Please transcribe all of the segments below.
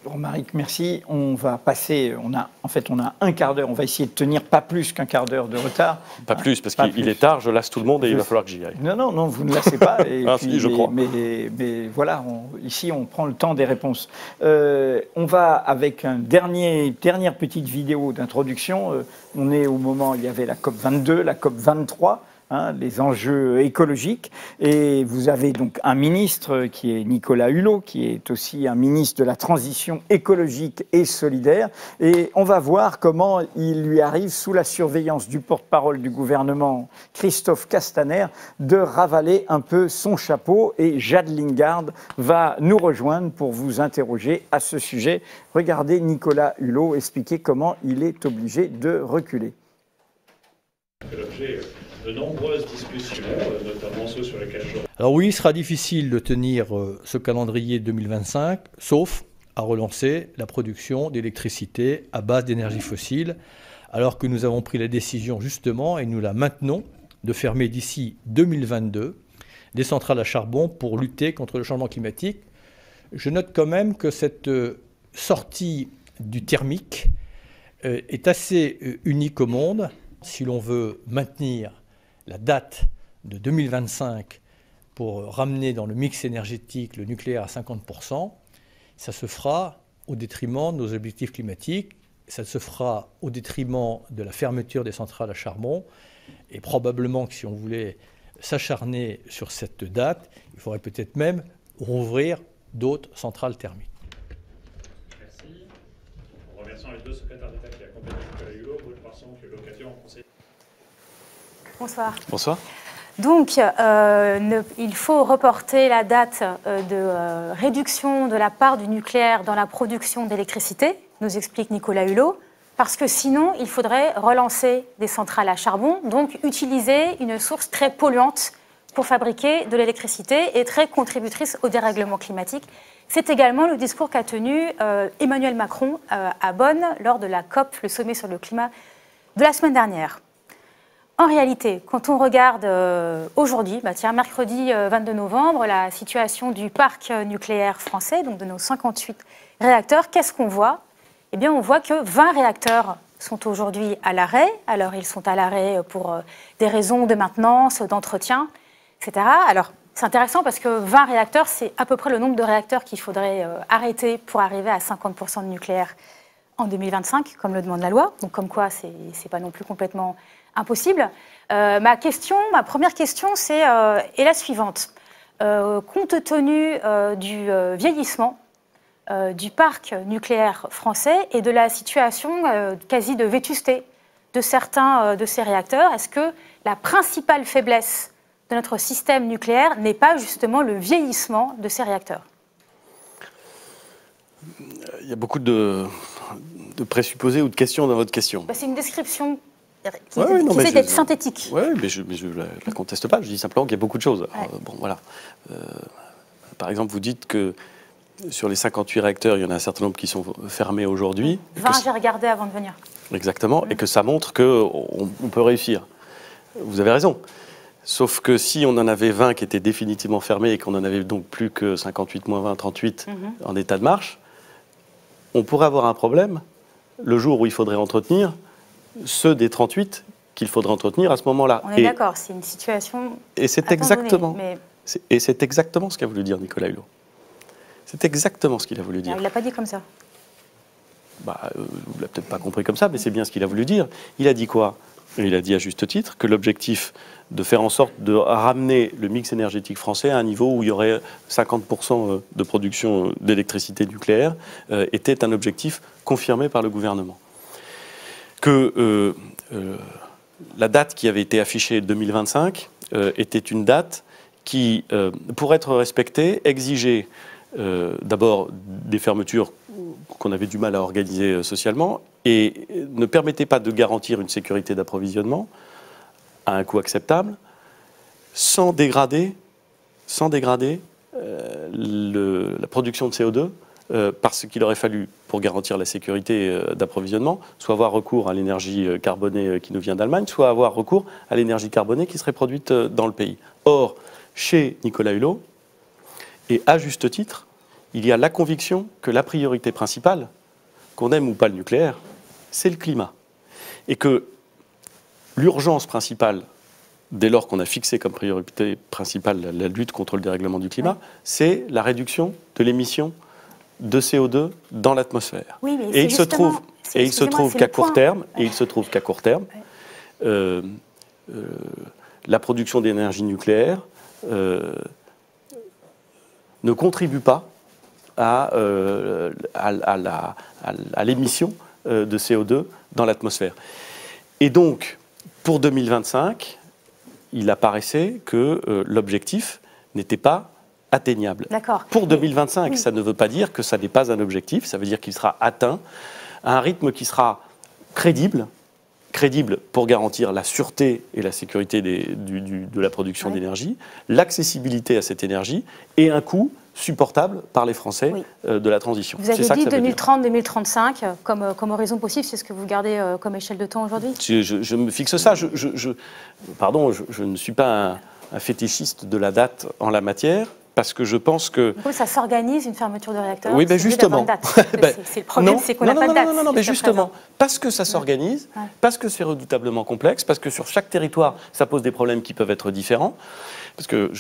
Romaric, merci. On va passer, on a un quart d'heure, on va essayer de tenir pas plus qu'un quart d'heure de retard. Pas plus, parce qu'il est tard, je lasse tout le monde et il va falloir que j'y aille. Non, vous ne lassez pas. Et si, je crois. Mais voilà, ici on prend le temps des réponses. On va avec une dernière petite vidéo d'introduction. On est au moment, il y avait la COP 22, la COP 23. Les enjeux écologiques. Et vous avez donc un ministre qui est Nicolas Hulot, qui est aussi un ministre de la transition écologique et solidaire. Et on va voir comment il lui arrive, sous la surveillance du porte-parole du gouvernement, Christophe Castaner, de ravaler un peu son chapeau. Et Jade Lingard va nous rejoindre pour vous interroger à ce sujet. Regardez Nicolas Hulot expliquer comment il est obligé de reculer. L'objet de nombreuses discussions, notamment ceux sur lesquels je... Alors oui, il sera difficile de tenir ce calendrier 2025, sauf à relancer la production d'électricité à base d'énergie fossile, alors que nous avons pris la décision justement, et nous la maintenons, de fermer d'ici 2022 des centrales à charbon pour lutter contre le changement climatique. Je note quand même que cette sortie du thermique est assez unique au monde. Si l'on veut maintenir la date de 2025 pour ramener dans le mix énergétique le nucléaire à 50%, ça se fera au détriment de nos objectifs climatiques, ça se fera au détriment de la fermeture des centrales à charbon, et probablement que si on voulait s'acharner sur cette date, il faudrait peut-être même rouvrir d'autres centrales thermiques. Merci. En remerciant les deux secrétaires d'État qui accompagnent Nicolas Hulot, Maud Poisson, qui est l'occasion en conseil. Bonsoir. Bonsoir. Donc, il faut reporter la date de réduction de la part du nucléaire dans la production d'électricité, nous explique Nicolas Hulot, parce que sinon, il faudrait relancer des centrales à charbon, donc utiliser une source très polluante pour fabriquer de l'électricité et très contributrice au dérèglement climatique. C'est également le discours qu'a tenu Emmanuel Macron à Bonn lors de la COP, le sommet sur le climat de la semaine dernière. En réalité, quand on regarde aujourd'hui, mercredi 22 novembre, la situation du parc nucléaire français, donc de nos 58 réacteurs, qu'est-ce qu'on voit ? Eh bien, on voit que 20 réacteurs sont aujourd'hui à l'arrêt. Alors, ils sont à l'arrêt pour des raisons de maintenance, d'entretien, etc. Alors, c'est intéressant parce que 20 réacteurs, c'est à peu près le nombre de réacteurs qu'il faudrait arrêter pour arriver à 50% de nucléaire en 2025, comme le demande la loi. Donc, comme quoi, c'est pas non plus complètement impossible. Ma première question, est la suivante. Compte tenu du vieillissement du parc nucléaire français et de la situation quasi de vétusté de certains de ces réacteurs, est-ce que la principale faiblesse de notre système nucléaire n'est pas justement le vieillissement de ces réacteurs? Il y a beaucoup de présupposés ou de questions dans votre question. C'est une description qui essaie d'être synthétique. Oui, mais je ne la conteste pas. Je dis simplement qu'il y a beaucoup de choses. Alors, bon, voilà. Par exemple, vous dites que sur les 58 réacteurs, il y en a un certain nombre qui sont fermés aujourd'hui. 20, j'ai regardé avant de venir. Exactement, et que ça montre qu'on peut réussir. Vous avez raison. Sauf que si on en avait 20 qui étaient définitivement fermés et qu'on en avait donc plus que 58 moins 20, 38 en état de marche, on pourrait avoir un problème le jour où il faudrait entretenir ceux des 38 qu'il faudrait entretenir à ce moment-là. On est d'accord, c'est une situation... Et c'est exactement, c'est exactement ce qu'a voulu dire Nicolas Hulot. C'est exactement ce qu'il a voulu dire. Il ne l'a pas dit comme ça. Vous ne l'avez peut-être pas compris comme ça, mais c'est bien ce qu'il a voulu dire. Il a dit quoi? Il a dit à juste titre que l'objectif de faire en sorte de ramener le mix énergétique français à un niveau où il y aurait 50% de production d'électricité nucléaire était un objectif confirmé par le gouvernement. Que la date qui avait été affichée 2025 était une date qui, pour être respectée, exigeait d'abord des fermetures qu'on avait du mal à organiser socialement et ne permettait pas de garantir une sécurité d'approvisionnement à un coût acceptable sans dégrader la production de CO2 parce qu'il aurait fallu, pour garantir la sécurité d'approvisionnement, soit avoir recours à l'énergie carbonée qui nous vient d'Allemagne, soit avoir recours à l'énergie carbonée qui serait produite dans le pays. Or, chez Nicolas Hulot, et à juste titre, il y a la conviction que la priorité principale, qu'on aime ou pas le nucléaire, c'est le climat. Et que l'urgence principale, dès lors qu'on a fixé comme priorité principale la lutte contre le dérèglement du climat, c'est la réduction de l'émission de CO2 dans l'atmosphère. Oui, mais et il se trouve qu'à court terme, la production d'énergie nucléaire ne contribue pas à l'émission de CO2 dans l'atmosphère. Et donc, pour 2025, il apparaissait que l'objectif n'était pas atteignable. Pour 2025, ça ne veut pas dire que ça n'est pas un objectif, ça veut dire qu'il sera atteint à un rythme qui sera crédible pour garantir la sûreté et la sécurité de la production d'énergie, l'accessibilité à cette énergie et un coût supportable par les Français de la transition. Vous avez dit 2030-2035 comme horizon possible, c'est ce que vous gardez comme échelle de temps aujourd'hui? Je me fixe ça. Je ne suis pas un fétichiste de la date en la matière, parce que je pense que... Du coup, ça s'organise, une fermeture de réacteur? Oui, ben justement. C'est le problème, c'est qu'on n'a pas de date. Non, mais justement, parce que ça s'organise, parce que c'est redoutablement complexe, parce que sur chaque territoire, ça pose des problèmes qui peuvent être différents, parce que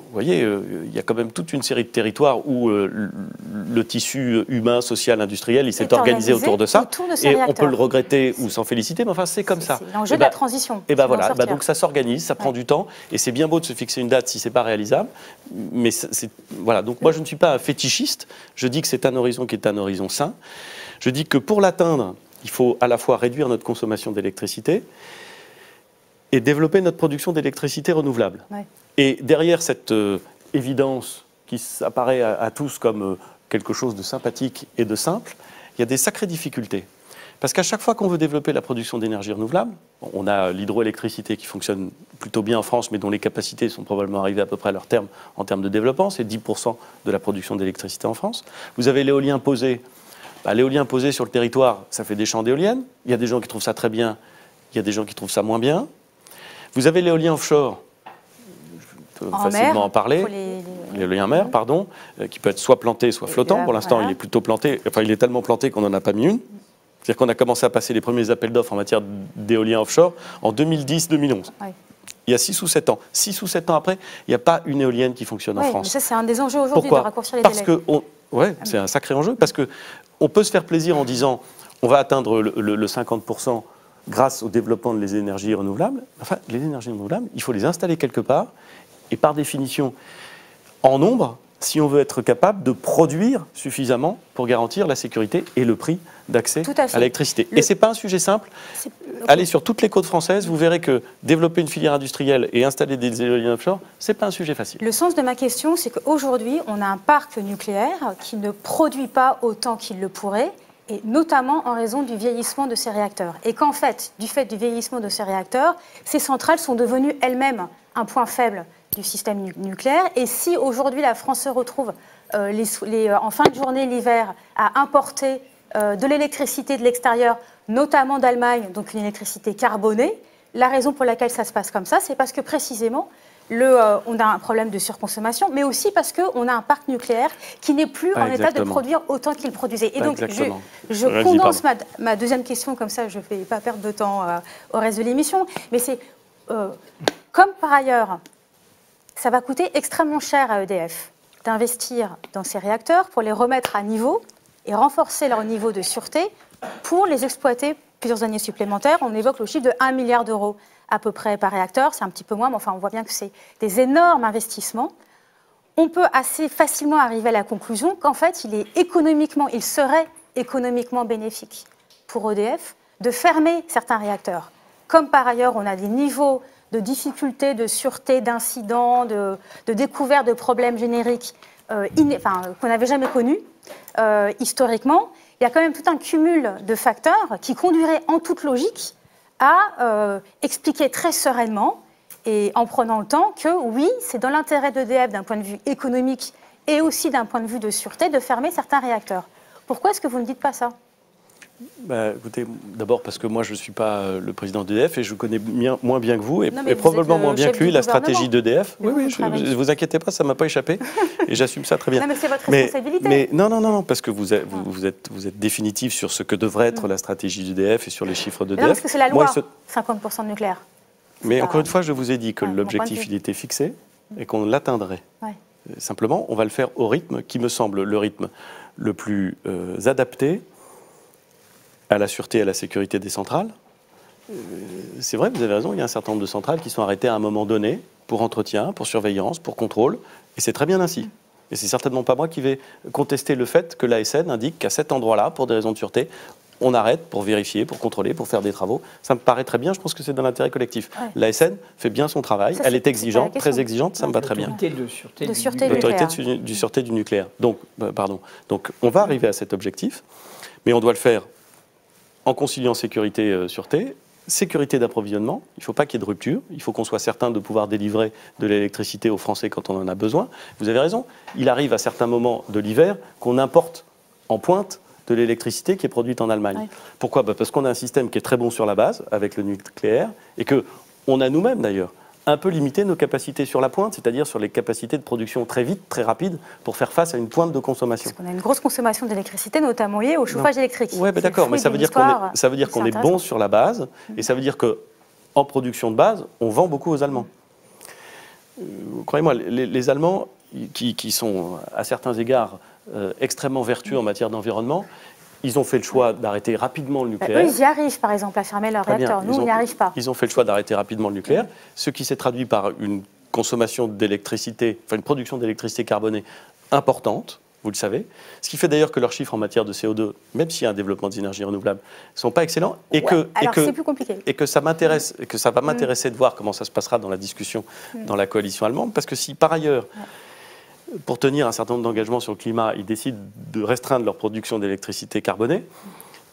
vous voyez, il y a quand même toute une série de territoires où le tissu humain, social, industriel, il s'est organisé autour de ça. Et on peut le regretter ou s'en féliciter, mais enfin, c'est comme ça. C'est l'enjeu de la transition. Et bien voilà, donc ça s'organise, ça prend du temps, et c'est bien beau de se fixer une date si ce n'est pas réalisable. Mais voilà, donc moi je ne suis pas un fétichiste, je dis que c'est un horizon qui est un horizon sain. Je dis que pour l'atteindre, il faut à la fois réduire notre consommation d'électricité et développer notre production d'électricité renouvelable. Et derrière cette évidence qui apparaît à tous comme quelque chose de sympathique et de simple, il y a des sacrées difficultés. Parce qu'à chaque fois qu'on veut développer la production d'énergie renouvelable, on a l'hydroélectricité qui fonctionne plutôt bien en France, mais dont les capacités sont probablement arrivées à peu près à leur terme en termes de développement, c'est 10% de la production d'électricité en France. Vous avez l'éolien posé. L'éolien posé sur le territoire, ça fait des champs d'éoliennes. Il y a des gens qui trouvent ça très bien, il y a des gens qui trouvent ça moins bien. Vous avez l'éolien offshore. Facilement en parler, l'éolien en mer, pardon, qui peut être soit planté, soit flottant. Pour l'instant, il est plutôt planté, enfin il est tellement planté qu'on n'en a pas mis une. C'est-à-dire qu'on a commencé à passer les premiers appels d'offres en matière d'éolien offshore en 2010-2011. Il y a 6 ou 7 ans. 6 ou 7 ans après, il n'y a pas une éolienne qui fonctionne en France. Mais ça, c'est un des enjeux aujourd'hui, de raccourcir les délais. C'est un sacré enjeu, parce qu'on peut se faire plaisir en disant on va atteindre le 50% grâce au développement des énergies renouvelables. Enfin, les énergies renouvelables, il faut les installer quelque part. Et par définition, en nombre, si on veut être capable de produire suffisamment pour garantir la sécurité et le prix d'accès à l'électricité. Et ce n'est pas un sujet simple. Allez sur toutes les côtes françaises, vous verrez que développer une filière industrielle et installer des éoliennes offshore, ce n'est pas un sujet facile. Le sens de ma question, c'est qu'aujourd'hui, on a un parc nucléaire qui ne produit pas autant qu'il le pourrait, et notamment en raison du vieillissement de ces réacteurs. Et qu'en fait, du fait du vieillissement de ces réacteurs, ces centrales sont devenues elles-mêmes un point faible du système nucléaire. Et si aujourd'hui la France se retrouve en fin de journée l'hiver à importer de l'électricité de l'extérieur, notamment d'Allemagne, donc une électricité carbonée, la raison pour laquelle ça se passe comme ça, c'est parce que précisément on a un problème de surconsommation, mais aussi parce qu'on a un parc nucléaire qui n'est plus en état de produire autant qu'il produisait. Et donc, je condense ma deuxième question, comme ça je ne vais pas perdre de temps au reste de l'émission, mais c'est, comme par ailleurs, ça va coûter extrêmement cher à EDF d'investir dans ces réacteurs pour les remettre à niveau et renforcer leur niveau de sûreté pour les exploiter plusieurs années supplémentaires. On évoque le chiffre de 1 milliard d'euros à peu près par réacteur, c'est un petit peu moins, mais enfin on voit bien que c'est des énormes investissements. On peut assez facilement arriver à la conclusion qu'en fait il serait économiquement bénéfique pour EDF de fermer certains réacteurs. Comme par ailleurs on a des niveaux de difficultés, de sûreté, d'incidents, de découverte de problèmes génériques qu'on n'avait jamais connus historiquement, il y a quand même tout un cumul de facteurs qui conduiraient en toute logique à expliquer très sereinement et en prenant le temps que oui, c'est dans l'intérêt d'EDF d'un point de vue économique et aussi d'un point de vue de sûreté de fermer certains réacteurs. Pourquoi est-ce que vous ne dites pas ça ? Écoutez, d'abord parce que moi je ne suis pas le président d'EDF et je connais moins bien que vous et, Non, mais et vous probablement êtes le moins bien chef que lui du la stratégie gouvernement. d'EDF. Oui, ne vous inquiétez pas, ça ne m'a pas échappé et j'assume ça très bien. Non, mais c'est votre responsabilité. Mais non, parce que vous êtes définitif sur ce que devrait être la stratégie d'EDF et sur les chiffres d'EDF. Non, parce que c'est la loi, 50% de nucléaire. Mais encore une fois, je vous ai dit que Ouais, l'objectif il était fixé et qu'on l'atteindrait. Ouais. Simplement, on va le faire au rythme qui me semble le rythme le plus adapté à la sûreté et à la sécurité des centrales. C'est vrai, vous avez raison, il y a un certain nombre de centrales qui sont arrêtées à un moment donné pour entretien, pour surveillance, pour contrôle, et c'est très bien ainsi. Et c'est certainement pas moi qui vais contester le fait que l'ASN indique qu'à cet endroit-là, pour des raisons de sûreté, on arrête pour vérifier, pour contrôler, pour faire des travaux. Ça me paraît très bien, je pense que c'est dans l'intérêt collectif. Ouais. L'ASN fait bien son travail, elle est exigeante, très exigeante, ça me va très bien. L'autorité de sûreté du sûreté du nucléaire. Donc, Donc on va arriver à cet objectif, mais on doit le faire en conciliant sécurité-sûreté, sécurité d'approvisionnement. Il ne faut pas qu'il y ait de rupture. Il faut qu'on soit certain de pouvoir délivrer de l'électricité aux Français quand on en a besoin. Vous avez raison. Il arrive à certains moments de l'hiver qu'on importe en pointe de l'électricité qui est produite en Allemagne. Ouais. Pourquoi ? Parce qu'on a un système qui est très bon sur la base, avec le nucléaire, et qu'on a nous-mêmes d'ailleurs un peu limité nos capacités sur la pointe, c'est-à-dire sur les capacités de production très vite, très rapide, pour faire face à une pointe de consommation. Parce qu'on a une grosse consommation d'électricité, notamment liée au chauffage électrique. Oui, d'accord, mais ça veut dire qu'on est bon sur la base, et ça veut dire qu'en production de base, on vend beaucoup aux Allemands. Croyez-moi, les Allemands, qui sont à certains égards extrêmement vertueux en matière d'environnement, ils ont fait le choix d'arrêter rapidement le nucléaire. Eux, ils y arrivent, par exemple, à fermer leur réacteur. Nous, on n'y arrive pas. Ils ont fait le choix d'arrêter rapidement le nucléaire, ce qui s'est traduit par une consommation d'électricité, enfin une production d'électricité carbonée importante, vous le savez. Ce qui fait d'ailleurs que leurs chiffres en matière de CO2, même s'il y a un développement des énergies renouvelables, ne sont pas excellents. Et c'est plus compliqué. Et que ça m'intéresse, et que ça va m'intéresser de voir comment ça se passera dans la discussion dans la coalition allemande, parce que si par ailleurs, pour tenir un certain nombre d'engagements sur le climat, ils décident de restreindre leur production d'électricité carbonée,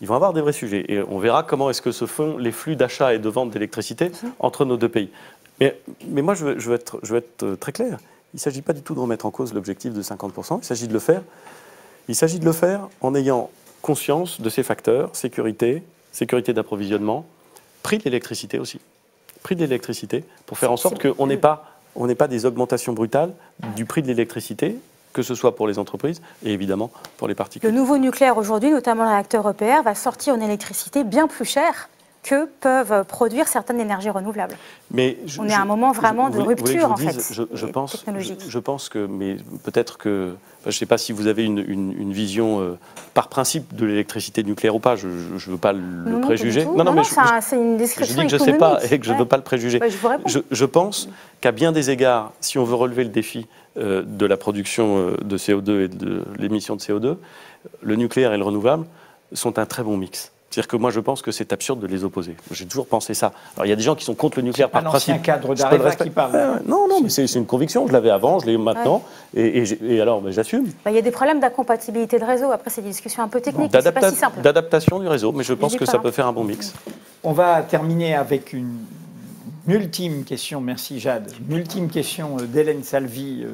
ils vont avoir des vrais sujets. Et on verra comment est-ce que se font les flux d'achat et de vente d'électricité entre nos deux pays. Mais moi, je veux être très clair. Il ne s'agit pas du tout de remettre en cause l'objectif de 50%. Il s'agit de le faire en ayant conscience de ces facteurs, sécurité d'approvisionnement, prix de l'électricité aussi. Prix de l'électricité, pour faire en sorte qu'on n'ait pas des augmentations brutales du prix de l'électricité, que ce soit pour les entreprises et évidemment pour les particuliers. Le nouveau nucléaire aujourd'hui, notamment le réacteur EPR, va sortir une électricité bien plus chère que peuvent produire certaines énergies renouvelables. Mais on est à un moment vraiment de rupture, en fait, technologique. Je pense que, mais peut-être que, je ne sais pas si vous avez une vision par principe de l'électricité nucléaire ou pas, je ne veux pas le préjuger. Non, c'est une description je dis que je ne sais pas et que je ne veux pas le préjuger. Je pense qu'à bien des égards, si on veut relever le défi de la production de CO2 et de l'émission de CO2, le nucléaire et le renouvelable sont un très bon mix. C'est-à-dire que moi, je pense que c'est absurde de les opposer. J'ai toujours pensé ça. Alors, il y a des gens qui sont contre le nucléaire par principe. C'est un cadre d'Areva qui parle. Non, mais c'est une conviction. Je l'avais avant, je l'ai maintenant. Ouais. Et alors, j'assume. Il y a des problèmes d'incompatibilité de réseau. Après, c'est des discussions un peu techniques. C'est pas si simple. D'adaptation du réseau, mais je pense que ça peut faire un bon mix. On va terminer avec une ultime question. Merci, Jade. Une ultime question d'Hélène Salvi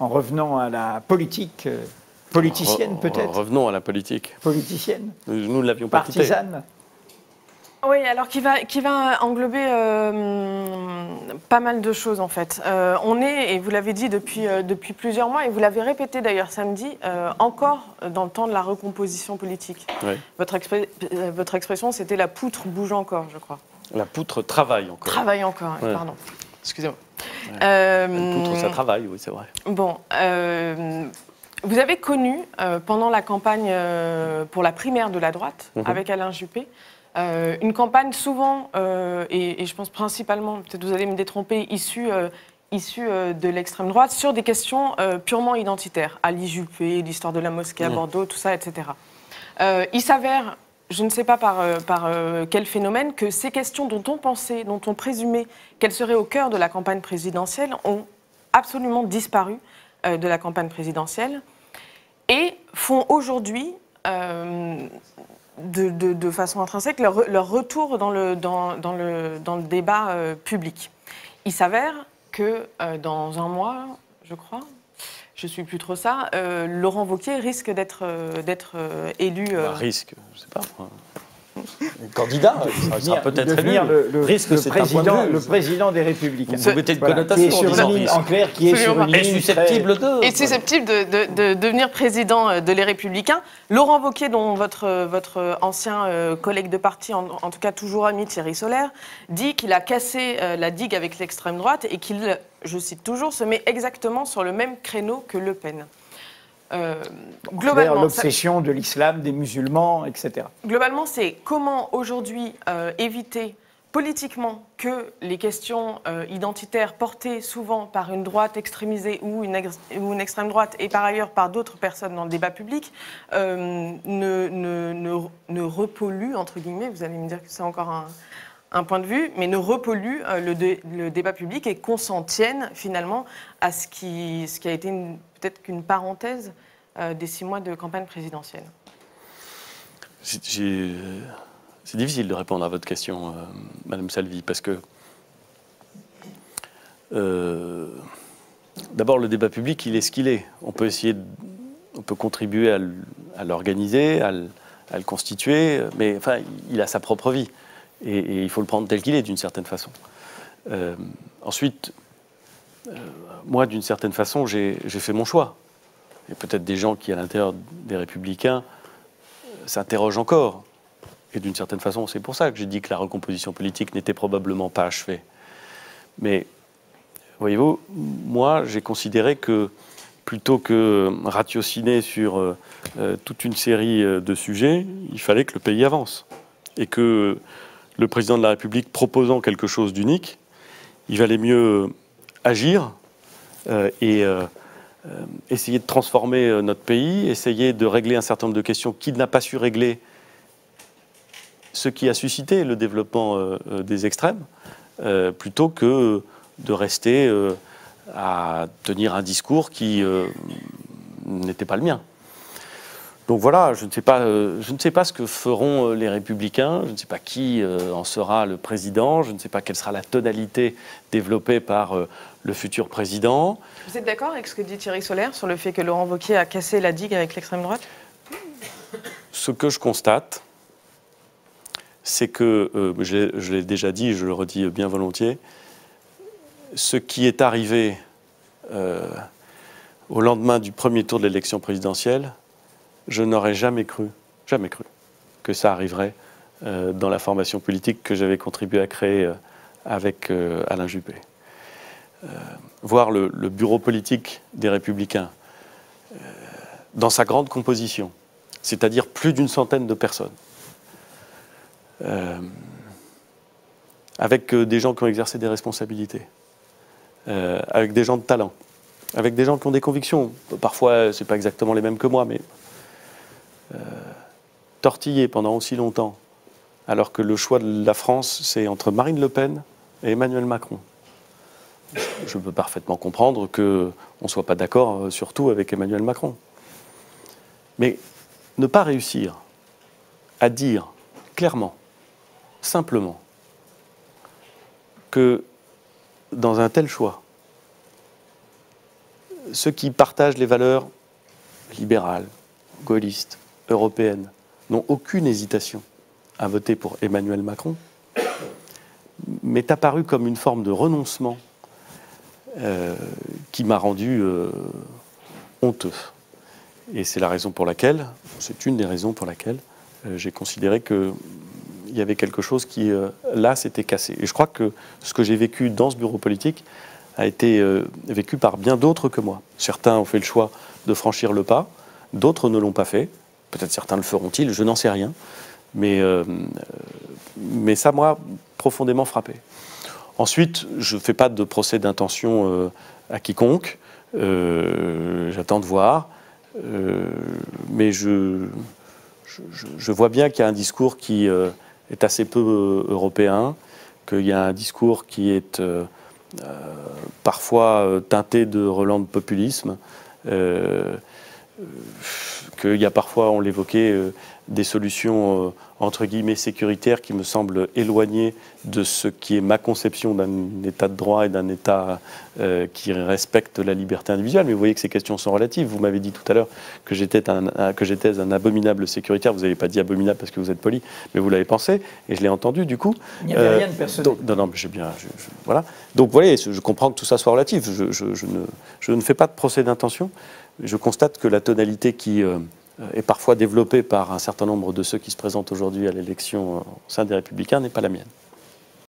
en revenant à la politique. Politicienne, peut-être. Revenons à la politique. Politicienne. Nous ne l'avions pas quitté. Partisane. Oui, alors qui va englober pas mal de choses, en fait. On est, et vous l'avez dit depuis plusieurs mois, et vous l'avez répété d'ailleurs samedi, encore dans le temps de la recomposition politique. Oui. Votre expression, c'était « la poutre bouge encore », je crois. La poutre travaille encore. Travaille encore, ouais. Pardon. Excusez-moi. Ouais. La poutre, ça travaille, oui, c'est vrai. Bon, vous avez connu, pendant la campagne pour la primaire de la droite, avec Alain Juppé, une campagne souvent, et je pense principalement, peut-être vous allez me détromper, issue de l'extrême droite, sur des questions purement identitaires. Ali Juppé, l'histoire de la mosquée à Bordeaux, tout ça, etc. Il s'avère, je ne sais pas par quel phénomène, que ces questions dont on pensait, dont on présumait qu'elles seraient au cœur de la campagne présidentielle, ont absolument disparu de la campagne présidentielle et font aujourd'hui, de façon intrinsèque, leur retour dans le débat public. Il s'avère que dans un mois, je crois, je suis plus trop ça, Laurent Wauquiez risque d'être élu. Risque, je sais pas. Candidat, ça sera peut-être élu. Le président des Républicains. Vous mettez une connotation qui est sur une ligne, en clair, qui est sur une ligne est susceptible de... Et susceptible de devenir président de Les Républicains. Laurent Wauquiez, dont votre ancien collègue de parti, en tout cas toujours ami Thierry Solaire, dit qu'il a cassé la digue avec l'extrême droite et qu'il, je cite toujours, se met exactement sur le même créneau que Le Pen. Globalement, l'obsession de l'islam, des musulmans, etc. Globalement, c'est comment aujourd'hui éviter politiquement que les questions identitaires portées souvent par une droite extrémisée ou une extrême droite et par ailleurs par d'autres personnes dans le débat public ne repolluent, entre guillemets, vous allez me dire que c'est encore un point de vue, mais ne repollue le débat public et qu'on s'en tienne finalement à ce qui a été peut-être qu'une parenthèse des 6 mois de campagne présidentielle. C'est difficile de répondre à votre question, Madame Salvi, parce que d'abord le débat public, il est ce qu'il est. On peut contribuer à l'organiser, à le constituer, mais enfin, il a sa propre vie. Et il faut le prendre tel qu'il est, d'une certaine façon. Ensuite, moi, d'une certaine façon, j'ai fait mon choix. Il y a peut-être des gens qui, à l'intérieur des Républicains, s'interrogent encore. Et d'une certaine façon, c'est pour ça que j'ai dit que la recomposition politique n'était probablement pas achevée. Mais, voyez-vous, moi, j'ai considéré que, plutôt que ratiociner sur toute une série de sujets, il fallait que le pays avance. Et que le président de la République proposant quelque chose d'unique, il valait mieux agir et essayer de transformer notre pays, essayer de régler un certain nombre de questions qu'il n'a pas su régler, ce qui a suscité le développement des extrêmes, plutôt que de rester à tenir un discours qui n'était pas le mien. Donc voilà, je ne sais pas ce que feront les Républicains, je ne sais pas qui en sera le président, je ne sais pas quelle sera la tonalité développée par le futur président. Vous êtes d'accord avec ce que dit Thierry Solaire sur le fait que Laurent Wauquiez a cassé la digue avec l'extrême droite? Ce que je constate, c'est que, je l'ai déjà dit et je le redis bien volontiers, ce qui est arrivé au lendemain du premier tour de l'élection présidentielle, je n'aurais jamais cru que ça arriverait dans la formation politique que j'avais contribué à créer avec Alain Juppé. Voir le bureau politique des Républicains dans sa grande composition, c'est-à-dire plus d'une centaine de personnes, avec des gens qui ont exercé des responsabilités, avec des gens de talent, avec des gens qui ont des convictions. Parfois, ce n'est pas exactement les mêmes que moi, mais tortillé pendant aussi longtemps, alors que le choix de la France, c'est entre Marine Le Pen et Emmanuel Macron. Je peux parfaitement comprendre qu'on ne soit pas d'accord sur tout avec Emmanuel Macron. Mais ne pas réussir à dire clairement, simplement, que dans un tel choix, ceux qui partagent les valeurs libérales, gaullistes, européennes, n'ont aucune hésitation à voter pour Emmanuel Macron, m'est apparu comme une forme de renoncement qui m'a rendu honteux. Et c'est la raison pour laquelle, c'est une des raisons pour laquelle j'ai considéré qu'il y avait quelque chose qui, là, s'était cassé. Et je crois que ce que j'ai vécu dans ce bureau politique a été vécu par bien d'autres que moi. Certains ont fait le choix de franchir le pas, d'autres ne l'ont pas fait. Peut-être certains le feront-ils, je n'en sais rien. Mais ça m'a profondément frappé. Ensuite, je ne fais pas de procès d'intention à quiconque. J'attends de voir. Mais je vois bien qu'il y a un discours qui est assez peu européen, qu'il y a un discours qui est parfois teinté de relents de populisme, qu'il y a parfois, on l'évoquait, des solutions entre guillemets sécuritaires qui me semblent éloignées de ce qui est ma conception d'un état de droit et d'un état qui respecte la liberté individuelle. Mais vous voyez que ces questions sont relatives. Vous m'avez dit tout à l'heure que j'étais un abominable sécuritaire. Vous n'avez pas dit abominable parce que vous êtes poli, mais vous l'avez pensé et je l'ai entendu du coup. Il n'y avait rien de personnel. Non, mais j'ai bien. Voilà. Donc vous voyez, je comprends que tout ça soit relatif. Je ne fais pas de procès d'intention. Je constate que la tonalité qui est parfois développée par un certain nombre de ceux qui se présentent aujourd'hui à l'élection au sein des Républicains n'est pas la mienne.